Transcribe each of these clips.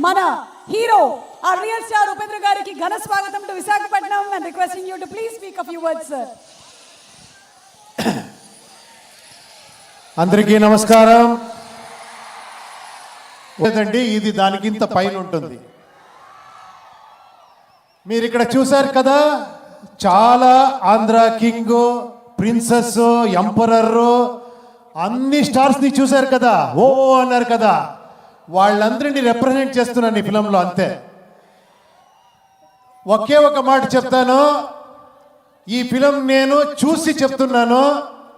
మన హీరో ఆ real star Upendra గారికి ఘన స్వాగతం to Visakhapatnam and requesting you to please speak a few words sir. అందరికీ నమస్కారం. లేదండి, ఇది దానికింత పైన ఉంటుంది. మీరు ఇక్కడ చూశారు కదా, చాలా ఆంధ్ర కింగ్, ప్రిన్సెస్, ఎంపరర్ అన్ని స్టార్స్ని చూశారు కదా, ఓ అన్నారు కదా, వాళ్ళందరినీ రిప్రజెంట్ చేస్తున్నాను ఈ ఫిలంలో. అంతే. ఒకే ఒక మాట చెప్తాను, ఈ ఫిలం నేను చూసి చెప్తున్నాను.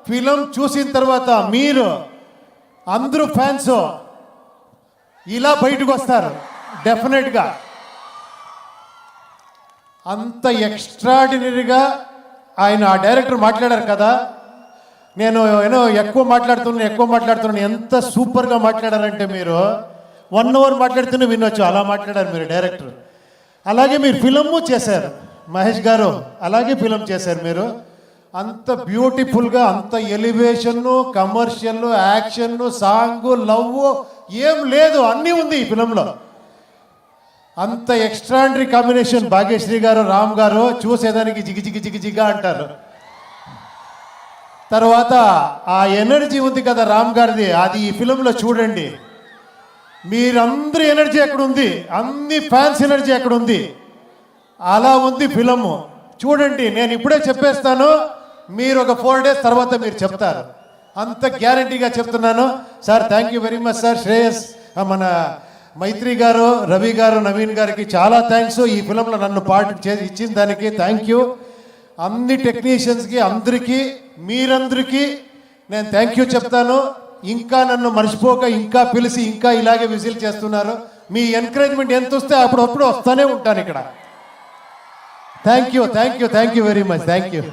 ఫిలం చూసిన తర్వాత మీరు అందరూ ఫ్యాన్స్ ఇలా బయటకు వస్తారు డెఫినెట్గా. అంత ఎక్స్ట్రాడినరీగా ఆయన ఆ డైరెక్టర్ మాట్లాడారు కదా. నేను ఎక్కువ మాట్లాడుతున్నాను. ఎంత సూపర్గా మాట్లాడారంటే మీరు 1 hour మాట్లాడుతూనే వినొచ్చు, అలా మాట్లాడారు మీరు డైరెక్టర్. అలాగే మీరు ఫిలము చేశారు మహేష్ గారు, అలాగే ఫిలం చేశారు మీరు. అంత బ్యూటిఫుల్గా, అంత ఎలివేషన్ను, కమర్షియల్, యాక్షన్, సాంగ్, లవ్ ఏం లేదు, అన్నీ ఉంది ఈ ఫిలంలో. అంత ఎక్స్ట్రాడినరీ కాంబినేషన్. భాగ్యశ్రీ గారు, రామ్ గారు చూసేదానికి జిగిజిగా అంటారు. తర్వాత ఆ ఎనర్జీ ఉంది కదా రామ్ గారిది, అది ఈ ఫిలంలో చూడండి. మీరందరి ఎనర్జీ ఎక్కడ ఉంది, అన్ని ఫ్యాన్స్ ఎనర్జీ ఎక్కడ ఉంది, అలా ఉంది ఫిలము. చూడండి, నేను ఇప్పుడే చెప్పేస్తాను, మీరు ఒక 4 days తర్వాత మీరు చెప్తారు. అంత గ్యారంటీగా చెప్తున్నాను. Sir thank you very much sir. Shreyas, మన మైత్రి గారు, రవి గారు, నవీన్ గారికి చాలా థ్యాంక్స్. ఈ ఫిలంలో నన్ను పార్ట్ ఇచ్చిన దానికి థ్యాంక్ యూ. అన్ని టెక్నీషియన్స్కి, అందరికీ, మీరందరికీ నేను థ్యాంక్ యూ చెప్తాను. ఇంకా నన్ను మర్చిపోక ఇంకా పిలిచి ఇంకా ఇలాగే విజిల్ చేస్తున్నారు. మీ ఎంకరేజ్మెంట్ ఎంత వస్తే అప్పుడప్పుడు వస్తూనే ఉంటాను ఇక్కడ. Thank you very much. Thank you.